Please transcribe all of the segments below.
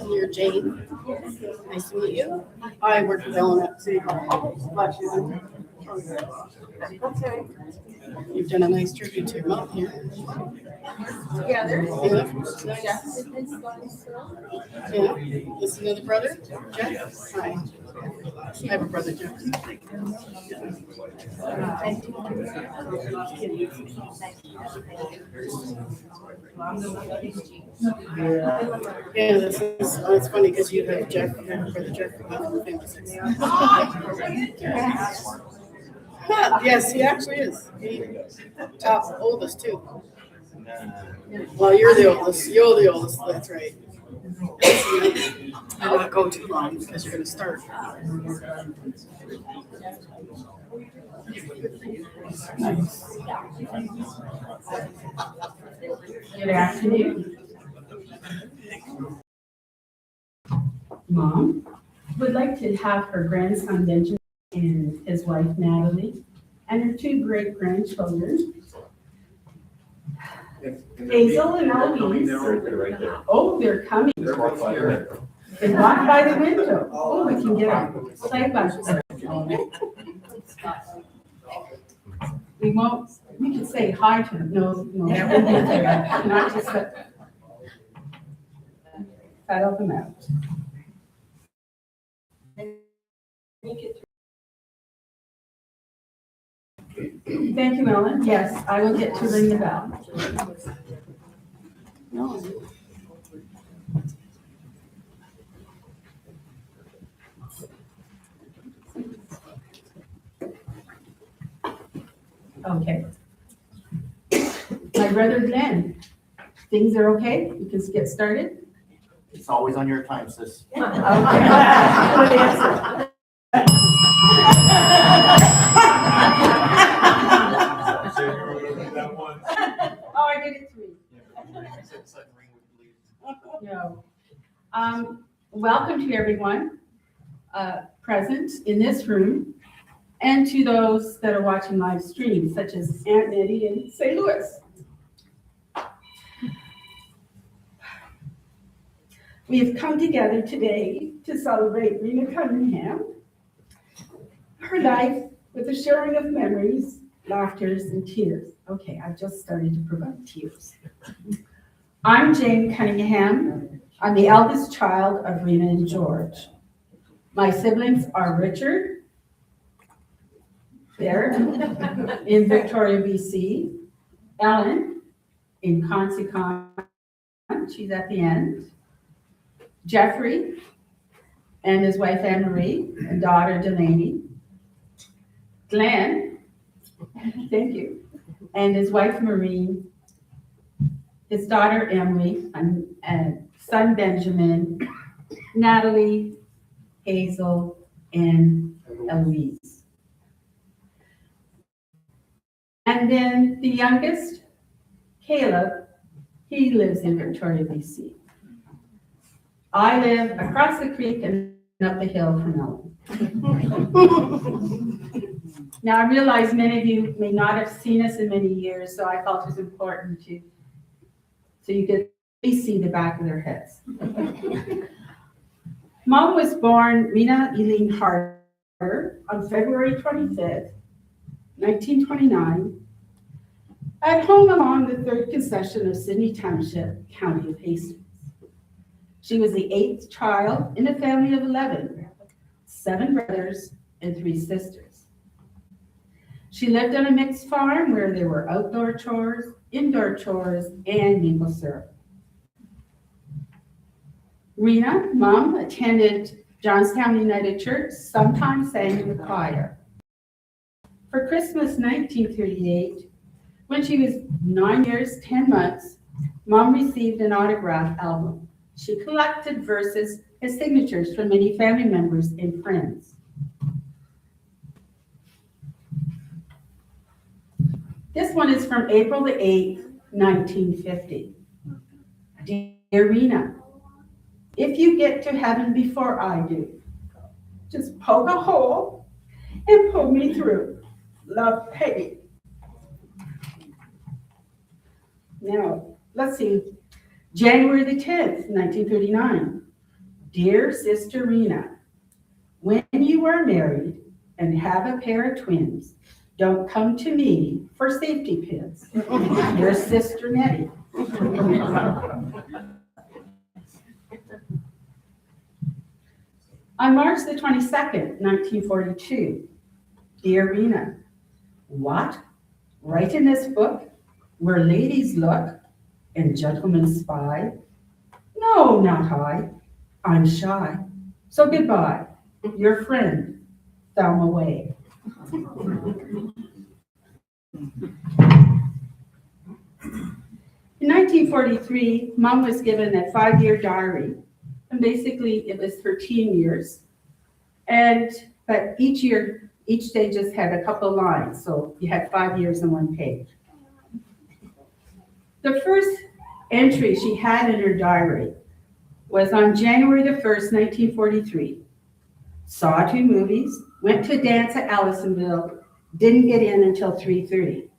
You're Jane. Nice to meet you. I work with Ellen at City Hall. Okay. You've done a nice tribute to your mom here. Together. Yeah. Nice. Yeah. This is another brother, Jeff. Hi. I have a brother, Jeff. Yeah, this is, it's funny because you have Jeff, you have a brother Jeff from the family. Yes, he actually is. He top oldest too. Well, you're the oldest. You're the oldest. That's right. I won't go too long because you're going to start. Good afternoon. Mom would like to have her grandson Benjamin and his wife Natalie and her two great grandchildren, Hazel and Eloise. Right there. Oh, they're coming. They walk by the window. Oh, we can get a play button. We won't, we can say hi to them. No, that wouldn't be fair. Not just settle them out. Thank you, Ellen. Yes, I will get to ring the bell. No. Okay. My brother Glenn, things are okay? We can get started? It's always on your time, sis. Okay. Good answer. Oh, I did it 3. No. Welcome to everyone present in this room and to those that are watching live stream, such as Aunt Nettie in St. Louis. We have come together today to celebrate Rena Cunningham, her life with a sharing of memories, laughters, and tears. Okay, I've just started to provide tears. I'm Jane Cunningham. I'm the eldest child of Rena and George. My siblings are Richard, there, in Victoria, BC, Ellen, in Consicon, she's at the end, Jeffrey, and his wife Anne-Marie, and daughter Delaney, Glenn, thank you, and his wife Marie, his daughter Emily, and son Benjamin, Natalie, Hazel, and Eloise. And then the youngest, Caleb, he lives in Victoria, BC. I live across the creek and up the hill from Ellen. Now, I realize many of you may not have seen us in many years, so I felt it was important so you could at least see the back of their heads. Mom was born Rena Eileen Harder on February 25th, 1929, at home along the 3rd concession of Sydney Township, County of Hastings. She was the 8th child in a family of 11, 7 brothers and 3 sisters. She lived on a mixed farm where there were outdoor chores, indoor chores, and maple syrup. Rena, Mom, attended Johnstown United Church, sometimes sang in the choir. For Christmas 1938, when she was 9 years, 10 months, Mom received an autograph album. She collected verses and signatures from many family members and friends. This one is from April the 8th, 1950. Dear Rena, if you get to heaven before I do, just poke a hole and pull me through. Love, Peggy. Now, let's see. January the 10th, 1939. Dear Sister Rena, when you are married and have a pair of twins, don't come to me for safety pins. Your sister Nettie. On March the 22nd, 1942, Dear Rena, what? Write in this book where ladies look and gentlemen spy? No, not I. I'm shy. So goodbye. Your friend, Thelma Way. In 1943, Mom was given a 5-year diary. And basically, it was for teen years. But each day just had a couple lines. So you had 5 years in one page. The first entry she had in her diary was on January the 1st, 1943. Saw 2 movies, went to a dance at Allisonville, didn't get in until 3:30.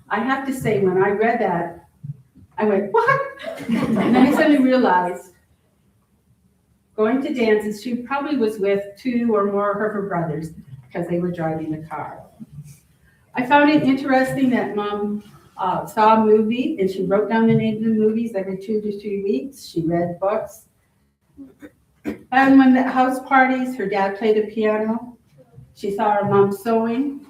I have to say, when I read that, I went, what? And then I suddenly realized, going to dances, she probably was with 2 or more of her brothers because they were driving the car. I found it interesting that Mom saw a movie and she wrote down the name of the movies every 2 to 3 weeks. She read books. And when the house parties, her dad played the piano. She saw her mom sewing.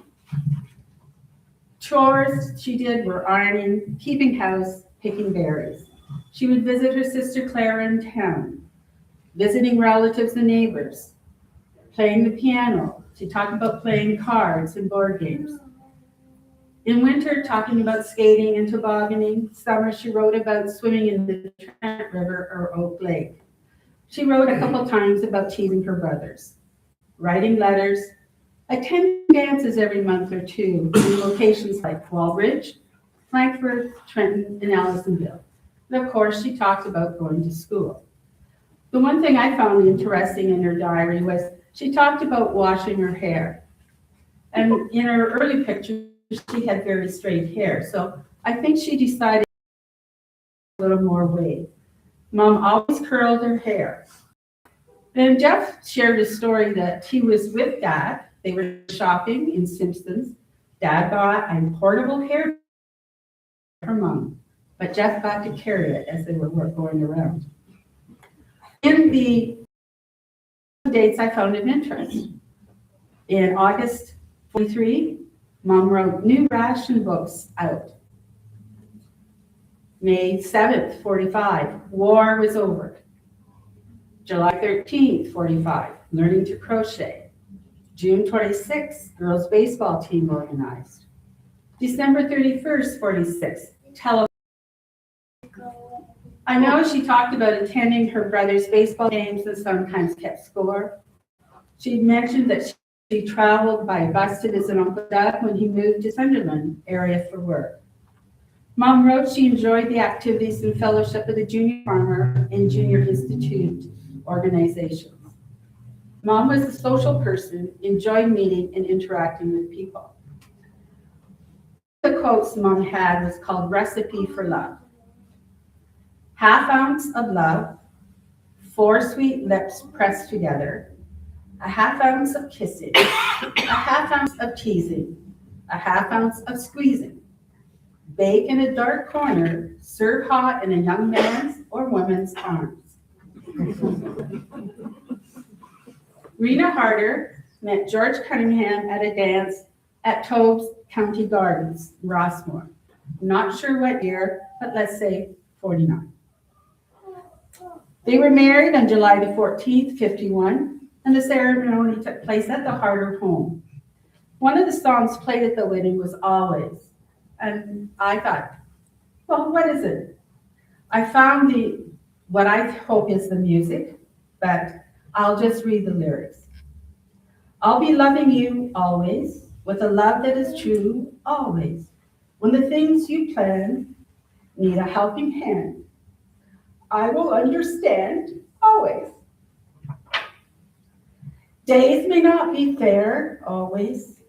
Chores she did were ironing, keeping house, picking berries. She would visit her sister Clara in town, visiting relatives and neighbors, playing the piano. She talked about playing cards and board games. In winter, talking about skating and tobogganing. Summer, she wrote about swimming in the Trenton River or Oak Lake. She wrote a couple times about teasing her brothers, writing letters, attending dances every month or 2 in locations like Walbridge, Frankfurt, Trenton, and Allisonville. And of course, she talked about going to school. The one thing I found interesting in her diary was she talked about washing her hair. And in her early pictures, she had very straight hair. So I think she decided a little more wave. Mom always curled her hair. Then Jeff shared a story that he was with Dad. They were shopping in Simpsons. Dad bought a portable hair for Mom, but Jeff got to carry it as they were going around. In the dates, I found of interest. In August 43, Mom wrote new ration books out. May 7th, 45, war was over. July 13th, 45, learning to crochet. June 26th, girls baseball team organized. December 31st, 46, I know she talked about attending her brother's baseball games and sometimes kept score. She mentioned that she traveled by bus to visit Uncle Doug when he moved to Sunderland area for work. Mom wrote she enjoyed the activities and fellowship of the Junior Farmer and Junior Institute organizations. Mom was a social person, enjoyed meeting and interacting with people. The quotes Mom had was called Recipe for Love. Half ounce of love, 4 sweet lips pressed together, a half ounce of kissing, a half ounce of teasing, a half ounce of squeezing. Bake in a dark corner, serve hot in a young man's or woman's arms. Rena Harder met George Cunningham at a dance at Tobes County Gardens, Rossmore. Not sure what year, but let's say 49. They were married on July the 14th, 51, and the ceremony took place at the Harder home. One of the songs played at the wedding was Always, and I thought, well, what is it? I found what I hope is the music, but I'll just read the lyrics. I'll be loving you always, with a love that is true, always. When the things you plan need a helping hand, I will understand always. Days may not be fair always.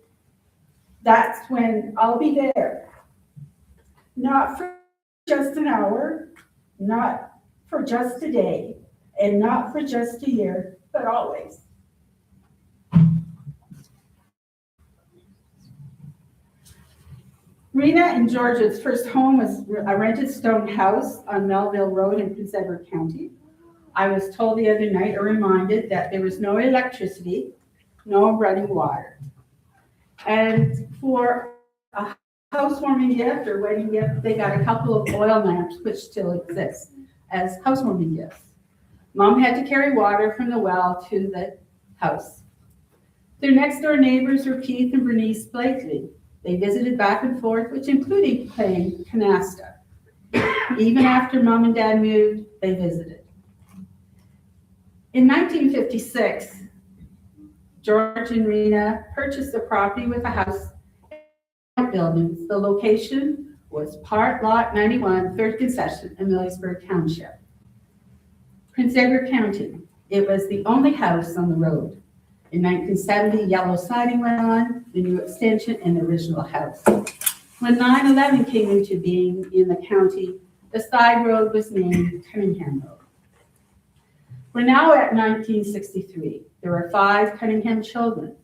That's when I'll be there. Not for just an hour, not for just a day, and not for just a year, but always. Rena and George's first home was a rented stone house on Melville Road in Prince Edward County. I was told the other night or reminded that there was no electricity, no running water. And for a housewarming gift or wedding gift, they got a couple of oil lamps, which still exist as housewarming gifts. Mom had to carry water from the well to the house. Their next door neighbors were Keith and Bernice Blakely. They visited back and forth, which included playing canasta. Even after Mom and Dad moved, they visited. In 1956, George and Rena purchased the property with a house and buildings. The location was Part Lot 91, 3rd Concession in Millersburg Township, Prince Edward County. It was the only house on the road. In 1970, yellow siding went on, the new extension, and the original house. When 9/11 came into being in the county, the side road was named Cunningham Road. We're now at 1963. There are 5 Cunningham children.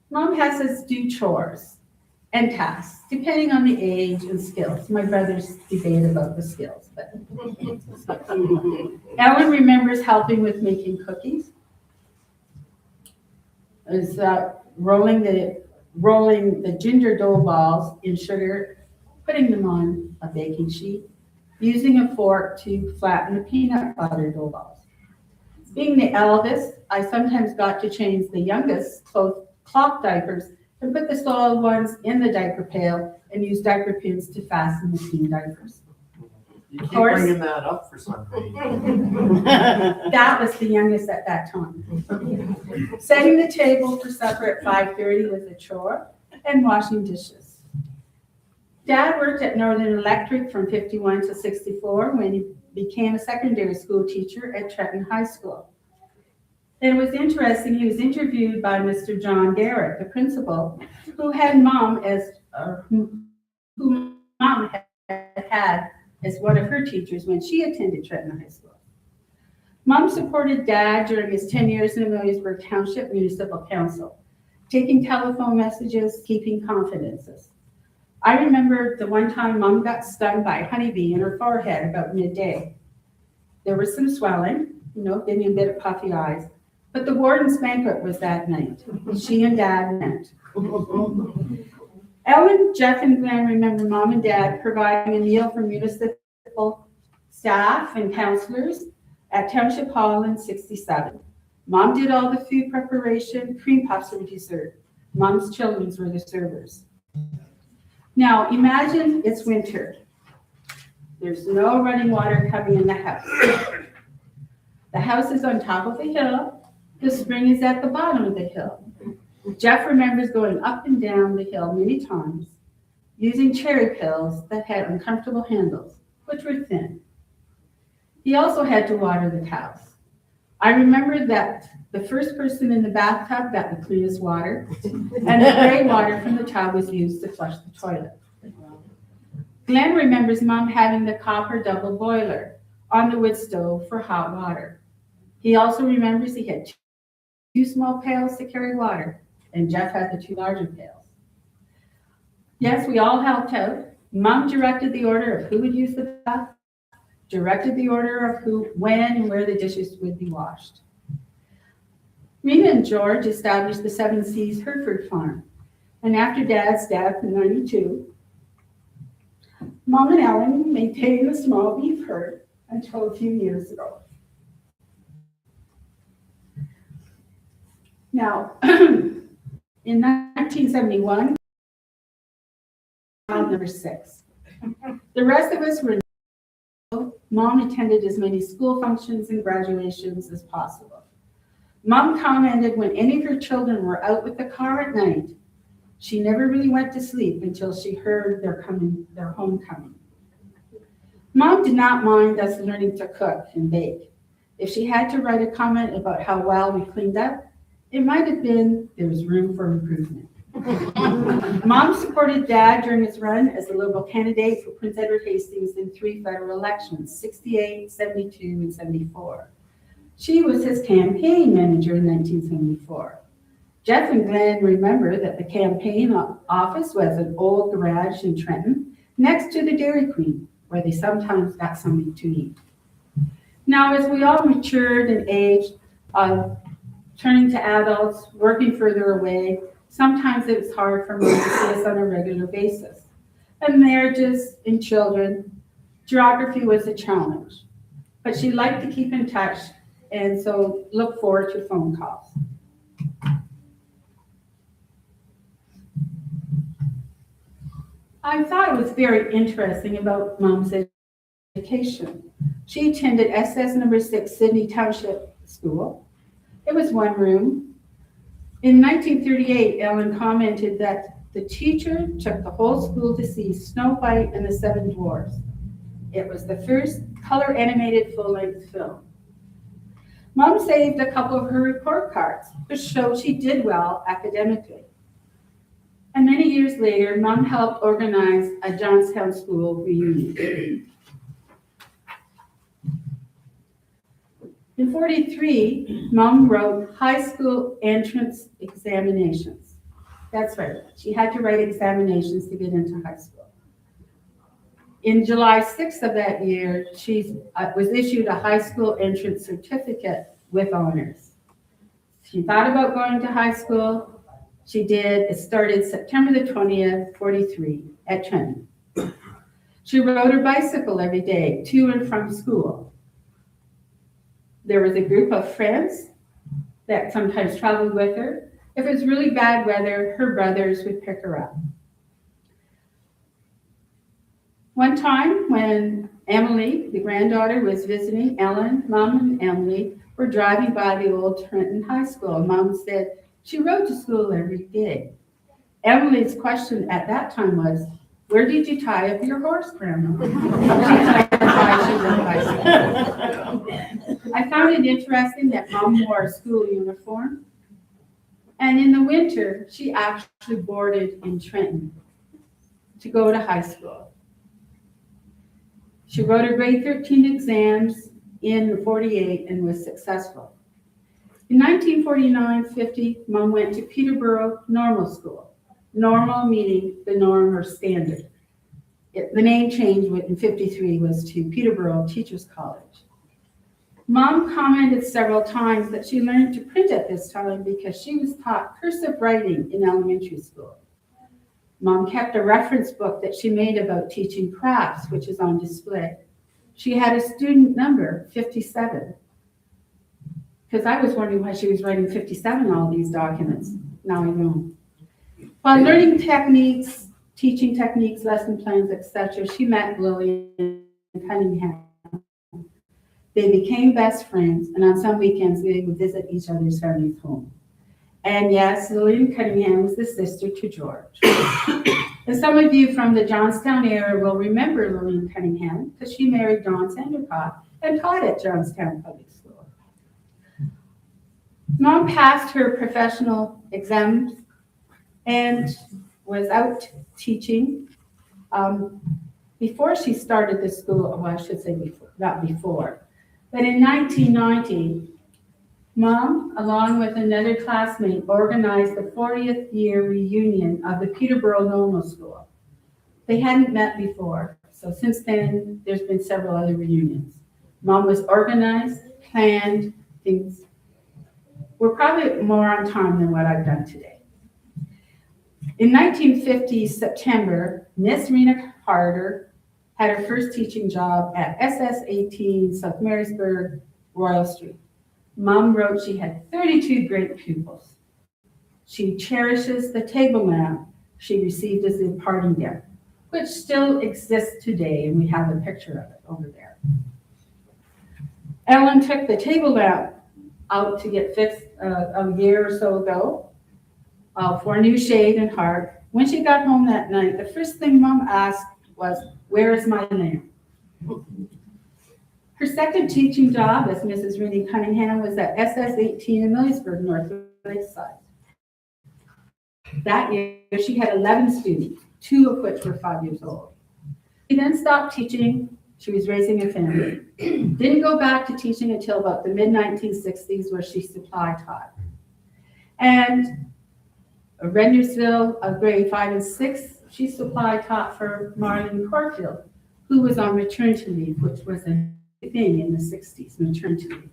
Mom has us do chores and tasks, depending on the age and skills. My brothers debate about the skills, but Ellen remembers helping with making cookies. Is rolling the ginger dough balls in sugar, putting them on a baking sheet, using a fork to flatten the peanut butter dough balls. Being the eldest, I sometimes got to change the youngest cloth diapers and put the soiled ones in the diaper pail and use diaper pins to fasten the clean diapers. You keep bringing that up for some reason. That was the youngest at that time. Setting the table for supper at 5:30 was a chore, and washing dishes. Dad worked at Northern Electric from 51 to 64 when he became a secondary school teacher at Trenton High School. And it was interesting, he was interviewed by Mr. John Garrett, the principal, who Mom had as one of her teachers when she attended Trenton High School. Mom supported Dad during his 10 years in the Williamsburg Township Municipal Council, taking telephone messages, keeping confidences. I remember the one time Mom got stung by a honeybee in her forehead about midday. There was some swelling, gave me a bit of puffy eyes, but the warden's banquet was that night. She and Dad went. Ellen, Jeff, and Glenn remember Mom and Dad providing a meal for municipal staff and counselors at Township Hall in 67. Mom did all the food preparation, cream puffs were dessert. Mom's children were the servers. Now imagine it's winter. There's no running water coming in the house. The house is on top of the hill. The spring is at the bottom of the hill. Jeff remembers going up and down the hill many times, using cherry pills that had uncomfortable handles, which were thin. He also had to water the cows. I remember that the first person in the bathtub got the cleanest water, and the gray water from the tub was used to flush the toilet. Glenn remembers Mom having the copper double boiler on the wood stove for hot water. He also remembers he had 2 small pails to carry water, and Jeff had the 2 larger pails. Yes, we all helped out. Mom directed the order of who would use the bath, directed the order of who, when, and where the dishes would be washed. Rena and George established the 7 Seas Hereford Farm, and after Dad's death in 92, Mom and Ellen maintained the small beef herd until a few years ago. Now, in 1971, child number 6. The rest of us were. Mom attended as many school functions and graduations as possible. Mom commented when any of her children were out with the car at night, she never really went to sleep until she heard their homecoming. Mom did not mind us learning to cook and bake. If she had to write a comment about how well we cleaned up, it might have been there was room for improvement. Mom supported Dad during his run as a Liberal candidate for Prince Edward Hastings in 3 federal elections, 68, 72, and 74. She was his campaign manager in 1974. Jeff and Glenn remember that the campaign office was an old garage in Trenton next to the Dairy Queen, where they sometimes got something to eat. Now, as we all matured and aged, turning to adults, working further away, sometimes it was hard for Mom to see us on a regular basis. And marriages and children, geography was a challenge. But she liked to keep in touch, and so look forward to phone calls. I thought it was very interesting about Mom's education. She attended SS number 6 Sydney Township School. It was 1 room. In 1938, Ellen commented that the teacher took the whole school to see Snow White and the 7 Dwarfs. It was the first color animated full-length film. Mom saved a couple of her report cards, which showed she did well academically. And many years later, Mom helped organize a Johnstown School reunion. In 43, Mom wrote high school entrance examinations. That's right, she had to write examinations to get into high school. In July 6th of that year, she was issued a high school entrance certificate with honors. She thought about going to high school. She did. It started September the 20th, 43 at Trenton. She rode her bicycle every day to and from school. There was a group of friends that sometimes traveled with her. If it was really bad weather, her brothers would pick her up. One time when Emily, the granddaughter, was visiting Ellen, Mom and Emily were driving by the old Trenton High School. Mom said she rode to school every day. Emily's question at that time was, "Where did you tie up your horse, Grandma?" She clarified she rode bicycle. I found it interesting that Mom wore a school uniform, and in the winter, she actually boarded in Trenton to go to high school. She wrote her grade 13 exams in 48 and was successful. In 1949-50, Mom went to Peterborough Normal School. Normal meaning the norm or standard. The name change in 53 was to Peterborough Teachers College. Mom commented several times that she learned to print at this time because she was taught cursive writing in elementary school. Mom kept a reference book that she made about teaching crafts, which is on display. She had a student number, 57. Because I was wondering why she was writing 57 on all these documents. Now I know. While learning techniques, teaching techniques, lesson plans, etc., she met Lillian Cunningham. They became best friends, and on some weekends they would visit each other's family's home. And yes, Lillian Cunningham was the sister to George. And some of you from the Johnstown area will remember Lillian Cunningham because she married John Sandercott and taught at Johnstown Public School. Mom passed her professional exams and was out teaching before she started the school. Well, I should say before, not before. But in 1990, Mom, along with another classmate, organized the 40th year reunion of the Peterborough Normal School. They hadn't met before, so since then, there's been several other reunions. Mom was organized, planned, things were probably more on time than what I've done today. In 1950 September, Miss Rena Carter had her first teaching job at SS 18 South Marysburg, Royal Street. Mom wrote she had 32 great pupils. She cherishes the table lamp she received as a parting gift, which still exists today, and we have a picture of it over there. Ellen took the table lamp out to get fixed a year or so ago for a new shade and heart. When she got home that night, the first thing Mom asked was, "Where is my lamp?" Her second teaching job as Mrs. Rena Cunningham was at SS 18 in Millersburg, North Lakeside. That year, she had 11 students, 2 of which were 5 years old. She then stopped teaching. She was raising a family. Didn't go back to teaching until about the mid-1960s, where she supply taught. And Rendersville, grade 5 and 6, she supply taught for Marlene Corfield, who was on maternity leave, which was a thing in the 60s, maternity leave.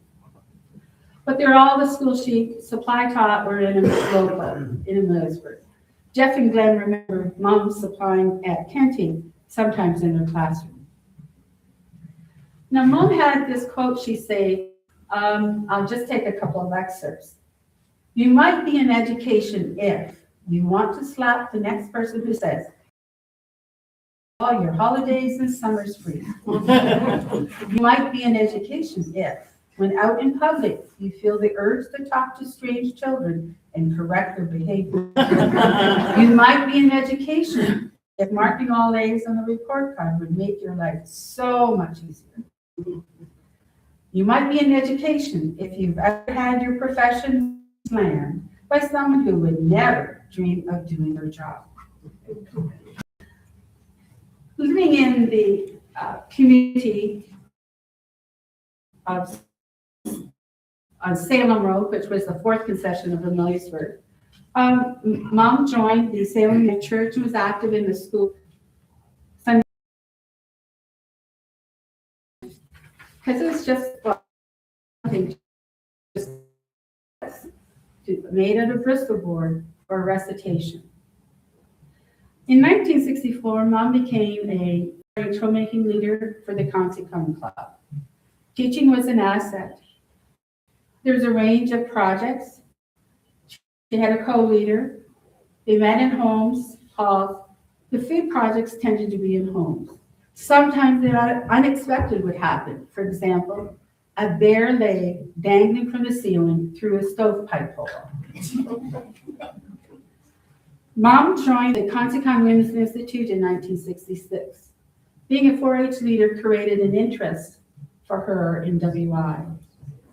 But they're all the schools she supply taught were in Millersburg. Jeff and Glenn remember Mom supplying at Kenting, sometimes in her classroom. Now, Mom had this quote she said, I'll just take a couple of excerpts. "You might be in education if you want to slap the next person who says, all your holidays and summers free. You might be in education if, when out in public, you feel the urge to talk to strange children and correct their behavior. You might be in education if marking all A's on the report card would make your life so much easier. You might be in education if you've ever had your profession planned by someone who would never dream of doing their job." Living in the community of on Salem Road, which was the 4th concession of Millersburg, Mom joined the Salem Church and was active in the school Sunday, because it was just made out of Bristol board or recitation. In 1964, Mom became a troublemaking leader for the Consecon Club. Teaching was an asset. There was a range of projects. She had a co-leader. They met in homes, halls. The food projects tended to be in homes. Sometimes the unexpected would happen. For example, a bare leg dangling from the ceiling through a stovepipe hole. Mom joined the Consecon Women's Institute in 1966. Being a 4-H leader created an interest for her in WI.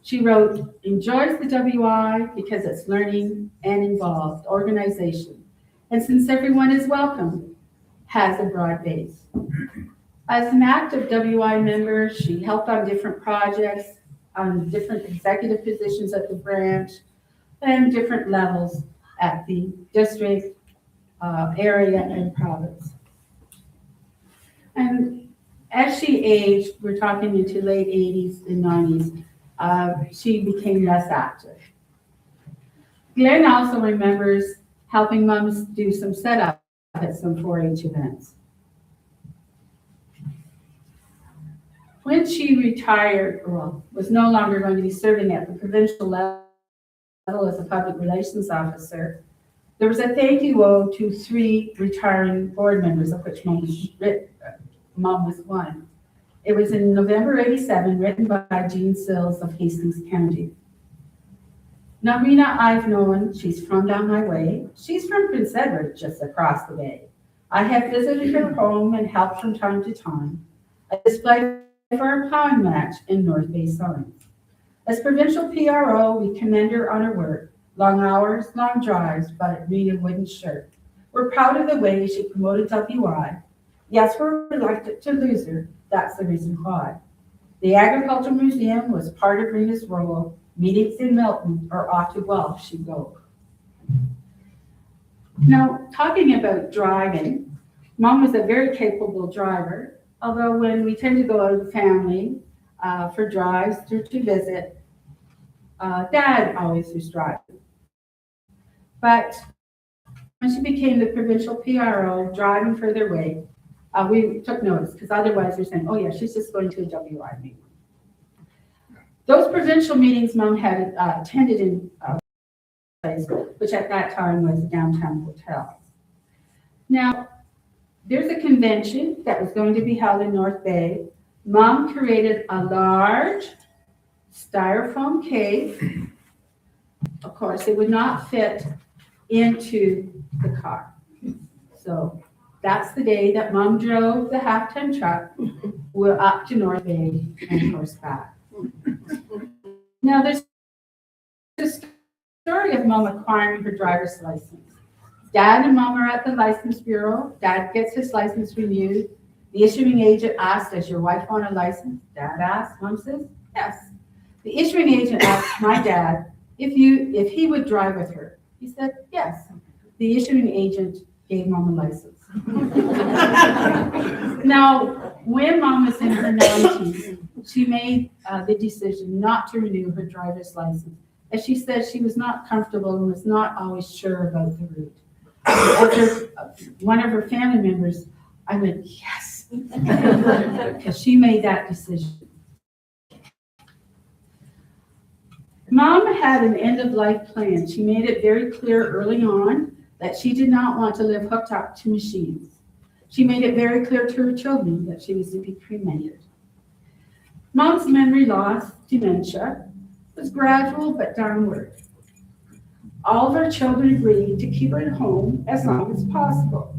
She wrote, enjoys the WI because it's learning and involved organization. And since everyone is welcome, has a broad base. As an active WI member, she helped on different projects, on different executive positions at the branch, and different levels at the district, area, and province. And as she aged, we're talking into late 80s and 90s, she became less active. Glenn also remembers helping moms do some setup at some 4-H events. When she retired, or was no longer going to be serving at the provincial level as a public relations officer, there was a thank you owed to 3 retiring board members, of which Mom was one. It was in November '87, written by Jean Sills of Hastings County. Now, Rena, I've known, she's from down my way. She's from Prince Edward, just across the bay. I have visited her home and helped from time to time. I displayed for a plowing match in North Bay Signs. As provincial PRO, we commend her on her work. Long hours, long drives, but Rena wouldn't shirk. We're proud of the way she promoted WI. Yes, we're reluctant to lose her. That's the reason why. The Agricultural Museum was part of Rena's role. Meetings in Milton or off to Guelph she'd go. Now, talking about driving, Mom was a very capable driver, although when we tend to go out of the family for drives to visit, Dad always was driving. But when she became the provincial PRO, driving further away, we took notice, because otherwise we're saying, oh yeah, she's just going to a WI meeting. Those provincial meetings Mom had attended in a place, which at that time was the Downtown Hotel. Now, there's a convention that was going to be held in North Bay. Mom created a large styrofoam cave. Of course, it would not fit into the car. So that's the day that Mom drove the half-ton truck. We're up to North Bay and horseback. Now, there's a story of Mom acquiring her driver's license. Dad and Mom are at the license bureau. Dad gets his license renewed. The issuing agent asked, does your wife want a license? Dad asked. Mom says, yes. The issuing agent asked my dad if he would drive with her. He said, yes. The issuing agent gave Mom a license. Now, when Mom was in her 90s, she made the decision not to renew her driver's license. As she said, she was not comfortable and was not always sure about the route. After one of her family members, I went, yes, because she made that decision. Mom had an end-of-life plan. She made it very clear early on that she did not want to live hooked up to machines. She made it very clear to her children that she was to be cremated. Mom's memory loss, dementia, was gradual but downward. All of her children agreed to keep her at home as long as possible.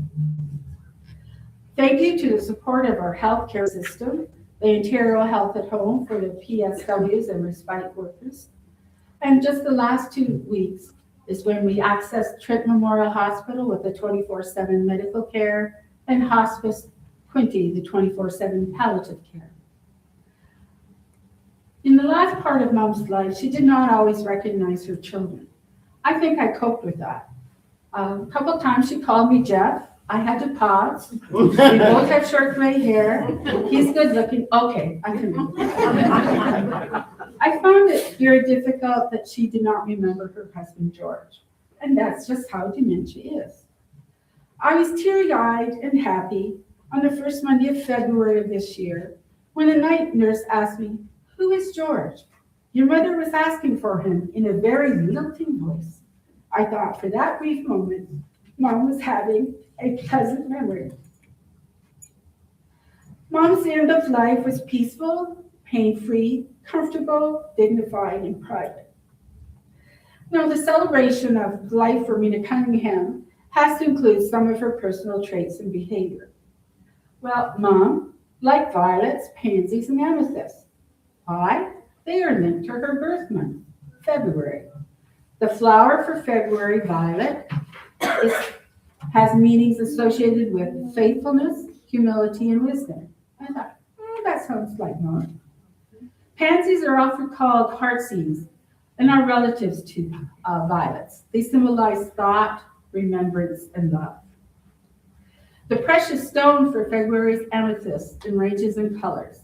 Thank you to the support of our healthcare system, the Ontario Health at Home for the PSWs and respite workers. And just the last 2 weeks is when we accessed Trenton Memorial Hospital with the 24/7 medical care and Hospice Quinte, the 24/7 palliative care. In the last part of Mom's life, she did not always recognize her children. I think I coped with that. A couple of times she called me Jeff. I had to pause. We both have short gray hair. He's good looking. Okay, I can do it. I found it very difficult that she did not remember her husband, George. And that's just how dementia is. I was teary-eyed and happy on the first Monday of February of this year when a night nurse asked me, who is George? Your mother was asking for him in a very lilting voice. I thought for that brief moment, Mom was having a pleasant memory. Mom's end of life was peaceful, pain-free, comfortable, dignified, and private. Now, the celebration of life for Rena Cunningham has to include some of her personal traits and behavior. Well, Mom liked violets, pansies, and amethysts. Why? They are linked to her birth month, February. The flower for February, violet, has meanings associated with faithfulness, humility, and wisdom. I thought, that sounds like Mom. Pansies are often called heartsease and are relatives to violets. They symbolize thought, remembrance, and love. The precious stone for February is amethyst and ranges in colors.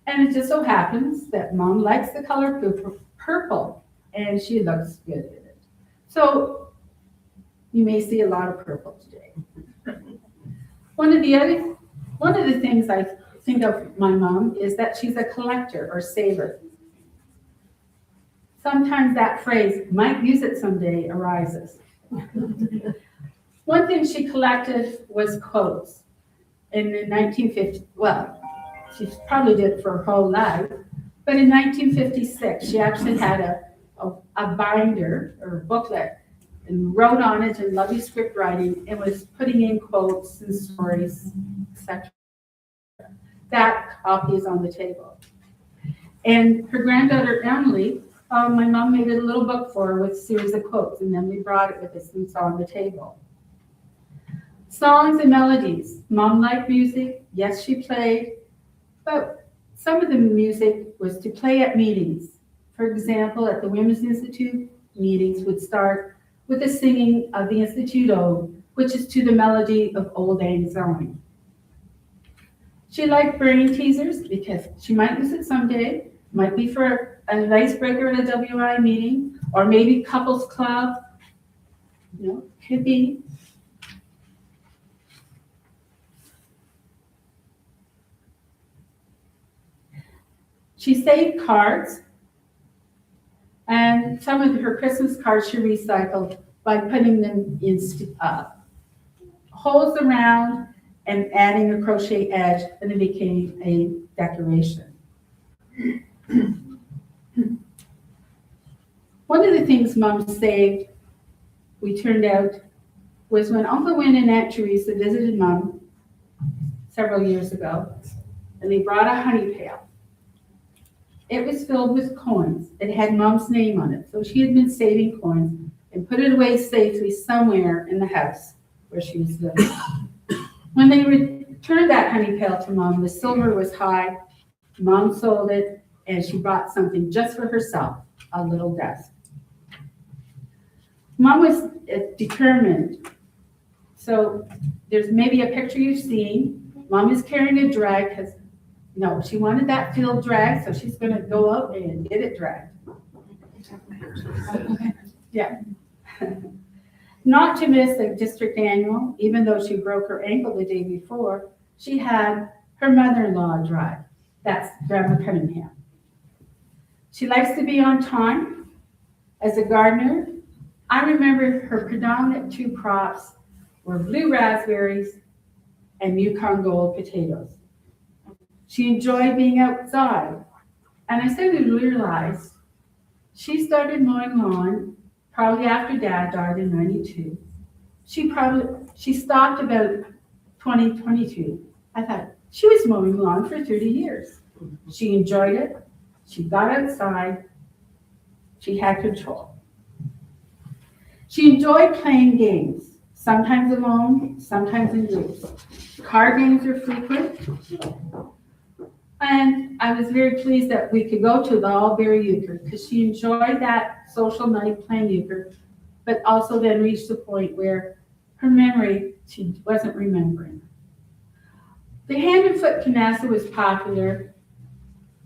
And it just so happens that Mom likes the color purple, and she looks good in it. So you may see a lot of purple today. One of the things I think of my mom is that she's a collector or saver. Sometimes that phrase, might use it someday, arises. One thing she collected was quotes. In the 1950s, well, she probably did it for her whole life, but in 1956, she actually had a binder or a booklet and wrote on it in lovely script writing and was putting in quotes and stories, etc. That copy is on the table. And her granddaughter, Emily, my mom made a little book for her with a series of quotes, and then we brought it with us and saw on the table. Songs and melodies. Mom liked music. Yes, she played. But some of the music was to play at meetings. For example, at the Women's Institute, meetings would start with the singing of the Institute Ode, which is to the melody of Old Lang Syne. She liked brain teasers because she might use it someday. Might be for an icebreaker at a WI meeting, or maybe couples club. Could be. She saved cards, and some of her Christmas cards she recycled by putting them in holes around and adding a crochet edge, and it became a decoration. One of the things Mom saved, we turned out, was when Uncle Win and Aunt Teresa visited Mom several years ago, and they brought a honey pail. It was filled with coins. It had Mom's name on it, so she had been saving coins and put it away safely somewhere in the house where she was living. When they returned that honey pail to Mom, the silver was high. Mom sold it, and she bought something just for herself, a little desk. Mom was determined. So there's maybe a picture you've seen. Mom is carrying a drag because, no, she wanted that field drag, so she's going to go out and get it dragged. Yeah. Not to miss a district annual, even though she broke her ankle the day before, she had her mother-in-law drive. That's Rena Cunningham. She likes to be on time. As a gardener, I remember her predominant two crops were blue raspberries and Yukon Gold potatoes. She enjoyed being outside. And I suddenly realized she started mowing lawn probably after Dad died in 92. She stopped about 2022. I thought, she was mowing lawn for 30 years. She enjoyed it. She got outside. She had control. She enjoyed playing games, sometimes alone, sometimes in groups. Card games were frequent. And I was very pleased that we could go to the Albury Euchre because she enjoyed that social night playing euchre, but also then reached the point where her memory, she wasn't remembering. The hand and foot canasta was popular.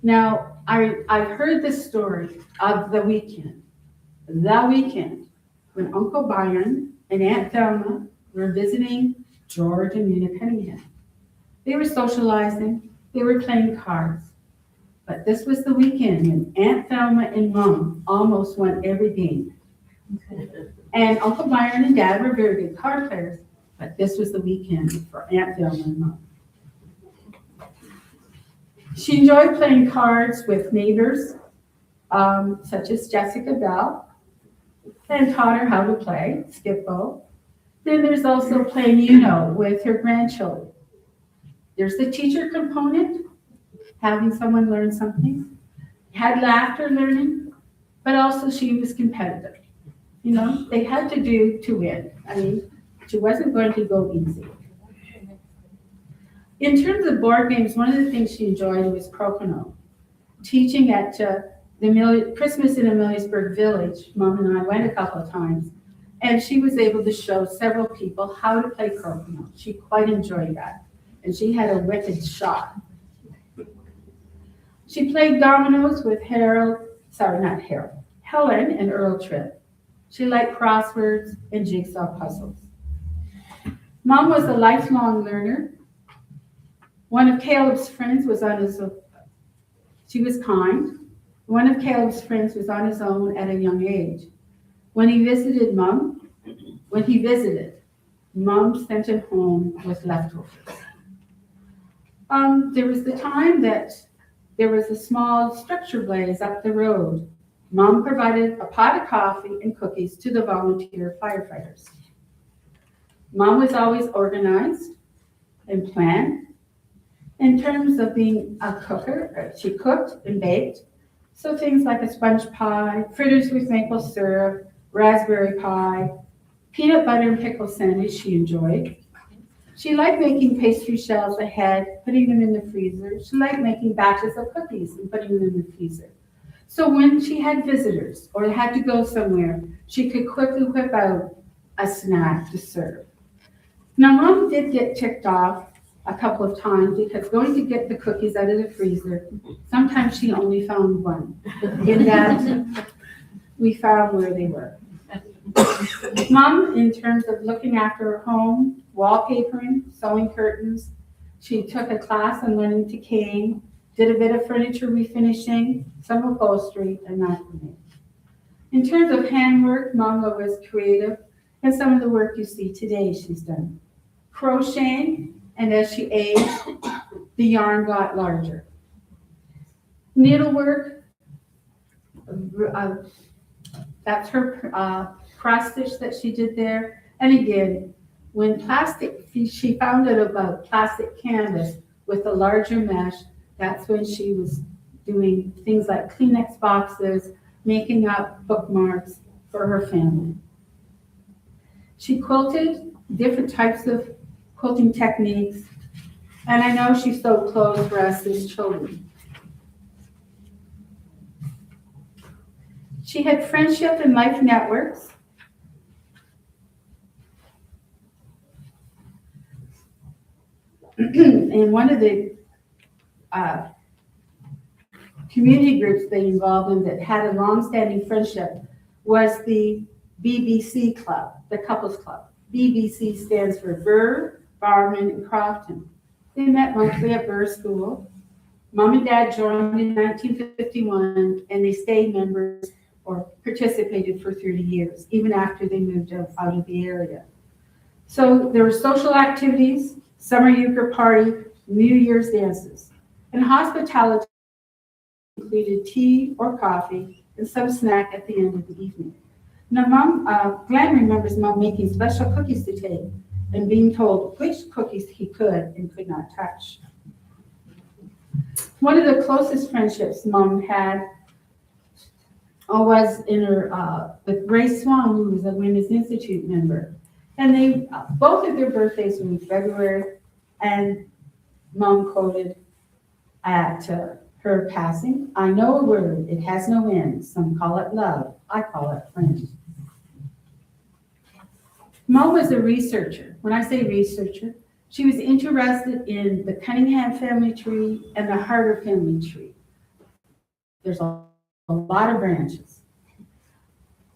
Now, I've heard this story of the weekend when Uncle Byron and Aunt Thelma were visiting George and Rena Cunningham. They were socializing, they were playing cards. But this was the weekend when Aunt Thelma and Mom almost won every game. And Uncle Byron and Dad were very good card players, but this was the weekend for Aunt Thelma and Mom. She enjoyed playing cards with neighbors, such as Jessica Bell, and taught her how to play Skip-Bo. Then there's also playing with her grandchildren. There's the teacher component, having someone learn something. Had laughter learning, but also she was competitive. They had to do to win. I mean, she wasn't going to go easy. In terms of board games, one of the things she enjoyed was crokinole. Teaching at Christmas in Ameliasburg Village, Mom and I went a couple of times, and she was able to show several people how to play crokinole. She quite enjoyed that, and she had a wicked shot. She played dominoes with Helen and Earl Tripp. She liked crosswords and jigsaw puzzles. Mom was a lifelong learner. One of Caleb's friends was on his own. She was kind. One of Caleb's friends was on his own at a young age. When he visited, Mom sent him home with leftovers. There was the time that there was a small structure blaze up the road. Mom provided a pot of coffee and cookies to the volunteer firefighters. Mom was always organized and planned. In terms of being a cooker, she cooked and baked. So things like a sponge pie, fritters with maple syrup, raspberry pie, peanut butter and pickle sandwich she enjoyed. She liked making pastry shells ahead, putting them in the freezer. She liked making batches of cookies and putting them in the freezer. So when she had visitors or had to go somewhere, she could quickly whip out a snack to serve. Now, Mom did get ticked off a couple of times because going to get the cookies out of the freezer, sometimes she only found one. In that, we found where they were. Mom, in terms of looking after her home, wallpapering, sewing curtains, she took a class on learning to cane, did a bit of furniture refinishing, some upholstery, and macrame. In terms of handwork, Mama was creative, and some of the work you see today she's done. Crocheting, and as she aged, the yarn got larger. Needlework, that's her cross stitch that she did there. And again, when she found out about plastic canvas with a larger mesh, that's when she was doing things like Kleenex boxes, making up bookmarks for her family. She quilted different types of quilting techniques, and I know she sewed clothes for us as children. She had friendship and life networks. And one of the community groups they involved in that had a long-standing friendship was the BBC Club, the Couples Club. BBC stands for Burr, Barman, and Crofton. They met monthly at Burr School. Mom and Dad joined in 1951, and they stayed members or participated for 30 years, even after they moved out of the area. So there were social activities, summer euchre party, New Year's dances, and hospitality included tea or coffee and some snack at the end of the evening. Now, Glenn remembers Mom making special cookies to take and being told which cookies he could and could not touch. One of the closest friendships Mom had was in her with Ray Swan, who was a Women's Institute member. And they both of their birthdays were in February, and Mom quoted at her passing, "I know a word, it has no end. Some call it love, I call it friend." Mom was a researcher. When I say researcher, she was interested in the Cunningham family tree and the Harder family tree. There's a lot of branches.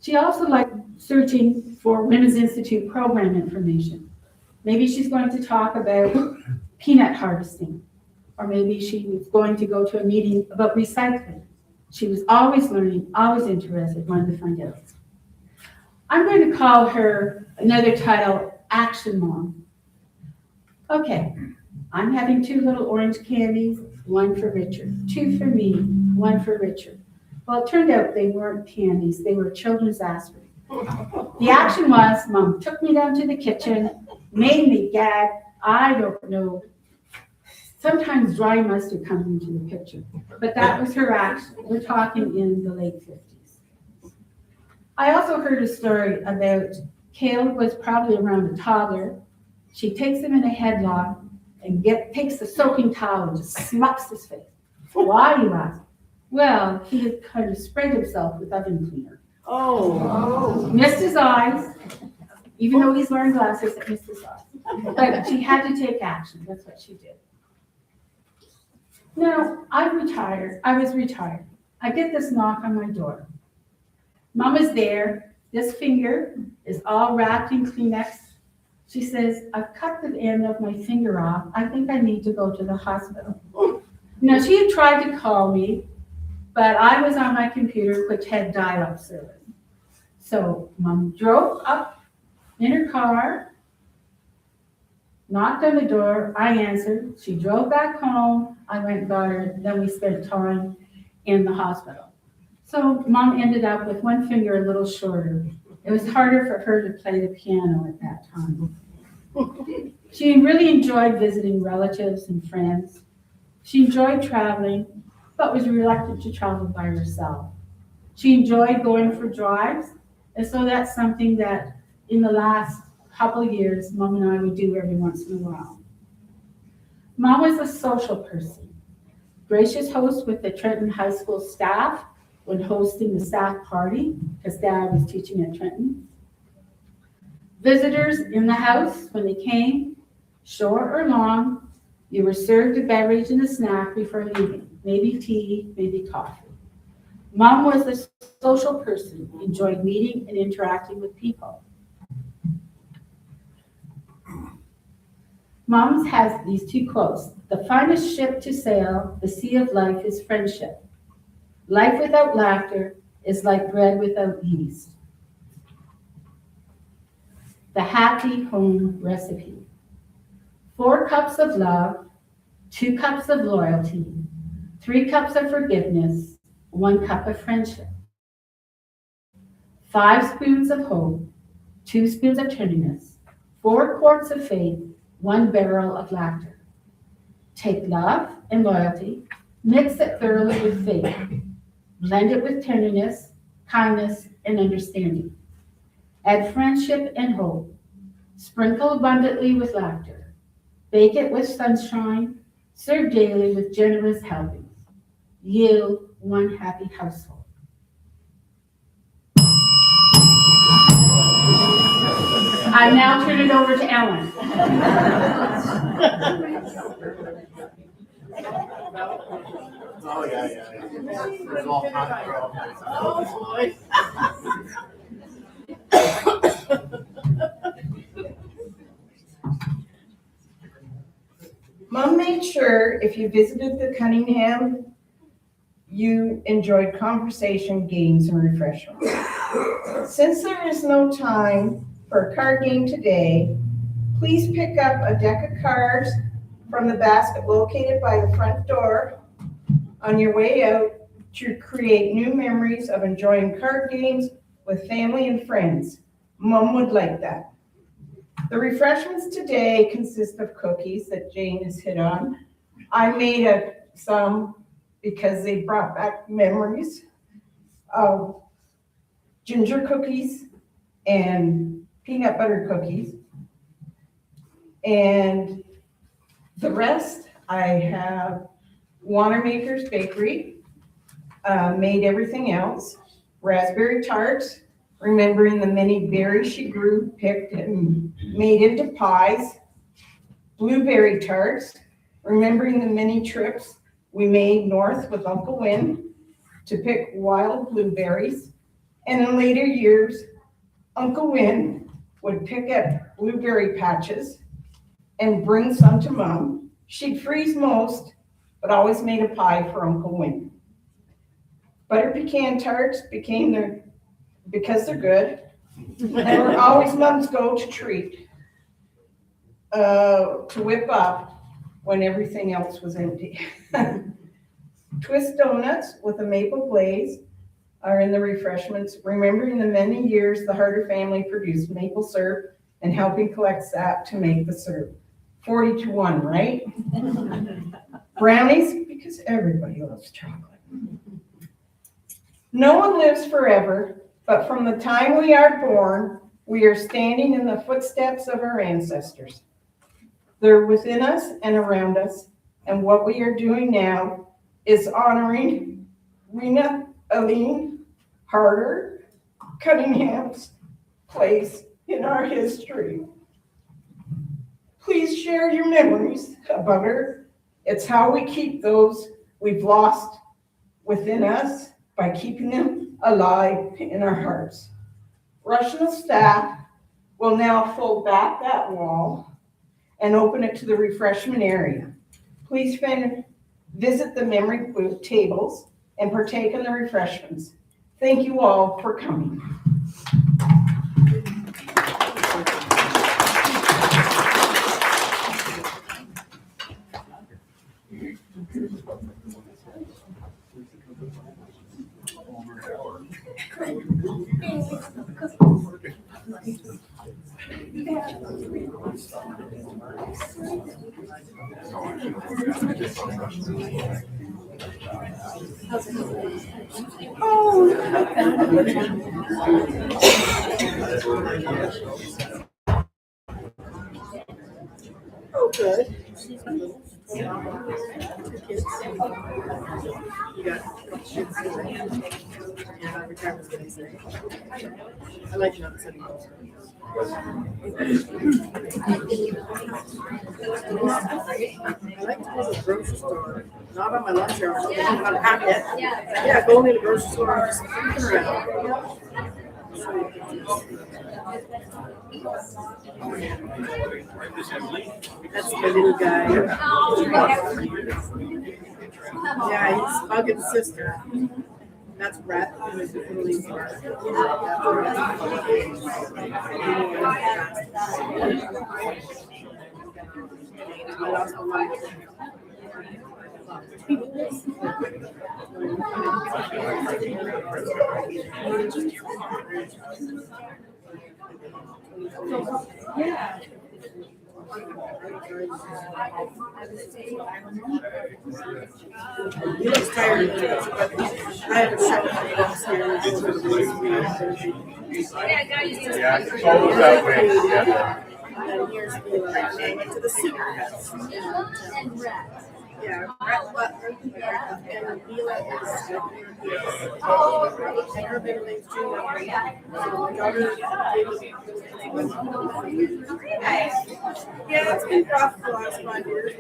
She also liked searching for Women's Institute program information. Maybe she's going to talk about peanut harvesting, or maybe she was going to go to a meeting about recycling. She was always learning, always interested, wanted to find out. I'm going to call her another title, Action Mom. Okay, I'm having 2 little orange candies, 1 for Richard, 2 for me, 1 for Richard. Well, it turned out they weren't candies, they were children's aspirin. The action was, Mom took me down to the kitchen, made me gag, I don't know. Sometimes dry mustard comes into the picture, but that was her action. We're talking in the late 50s. I also heard a story about Caleb was probably around a toddler. She takes him in a headlock and takes the soaking towel and just smucks his face. Why, you ask? Well, he had kind of sprayed himself with oven cleaner. Oh. Missed his eyes, even though he's wearing glasses, it missed his eyes. But she had to take action, that's what she did. Now, I was retired. I get this knock on my door. Mom is there, this finger is all wrapped in Kleenex. She says, I've cut the end of my finger off. I think I need to go to the hospital. Now, she had tried to call me, but I was on my computer, which had dial-up service. So Mom drove up in her car, knocked on the door, I answered. She drove back home, I went and got her, then we spent time in the hospital. So Mom ended up with one finger a little shorter. It was harder for her to play the piano at that time. She really enjoyed visiting relatives and friends. She enjoyed traveling, but was reluctant to travel by herself. She enjoyed going for drives, and so that's something that in the last couple of years, Mom and I would do every once in a while. Mom was a social person, gracious host with the Trenton High School staff when hosting the staff party, because Dad was teaching at Trenton. Visitors in the house, when they came, short or long, you were served a beverage and a snack before leaving, maybe tea, maybe coffee. Mom was a social person, enjoyed meeting and interacting with people. Mom has these two quotes. The finest ship to sail, the sea of life, is friendship. Life without laughter is like bread without yeast. The happy home recipe. 4 cups of love, 2 cups of loyalty, 3 cups of forgiveness, 1 cup of friendship. 5 spoons of hope, 2 spoons of tenderness, 4 quarts of faith, 1 barrel of laughter. Take love and loyalty, mix it thoroughly with faith. Blend it with tenderness, kindness, and understanding. Add friendship and hope. Sprinkle abundantly with laughter. Bake it with sunshine. Serve daily with generous helpings. Yield one happy household. I now turn it over to Ellen. Oh, yeah. There's all kinds of Oh, Mom made sure if you visited the Cunningham, you enjoyed conversation, games, and refreshments. Since there is no time for a card game today, please pick up a deck of cards from the basket located by the front door on your way out to create new memories of enjoying card games with family and friends. Mom would like that. The refreshments today consist of cookies that Jane has hit on. I made some because they brought back memories of ginger cookies and peanut butter cookies. And the rest, I have Wanamaker's Bakery, made everything else. Raspberry tarts, remembering the many berries she grew, picked, and made into pies. Blueberry tarts, remembering the many trips we made north with Uncle Win to pick wild blueberries. And in later years, Uncle Win would pick at blueberry patches and bring some to Mom. She'd freeze most, but always made a pie for Uncle Win. Butter pecan tarts because they're good, and were always Mom's go-to treat to whip up when everything else was empty. Twist donuts with a maple glaze are in the refreshments, remembering the many years the Harder family produced maple syrup and helping collect sap to make the syrup. 40-1, right? Brownies, because everybody loves chocolate. No one lives forever, but from the time we are born, we are standing in the footsteps of our ancestors. They're within us and around us, and what we are doing now is honoring Rena Cunningham's place in our history. Please share your memories about her. It's how we keep those we've lost within us by keeping them alive in our hearts. Rushnell staff will now fold back that wall and open it to the refreshment area. Please visit the memory booth tables and partake in the refreshments. Thank you all for coming. Oh, good. You got yeah, retirement's gonna say. I like you not setting goals. I like to go to the grocery store, not on my lunch hour, so I'm not happy yet. Yeah, going to the grocery store and just looking around. That's the little guy. Yeah, he's Buggins' sister. That's Brett, who is the police. I lost my life. Yeah. He looks tired. I have a show here. Yeah, it's always that way. Yeah. And here's the went to the super house. Yeah, Brett Butler and Mila is and her middle name's Julia. So my daughter yeah, it's been rough the last 5 years.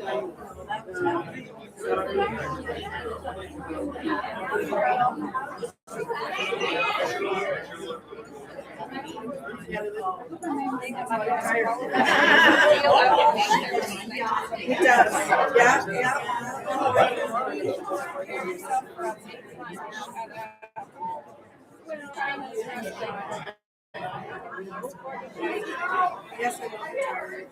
It does. Yeah, yeah. Yes, I'm tired.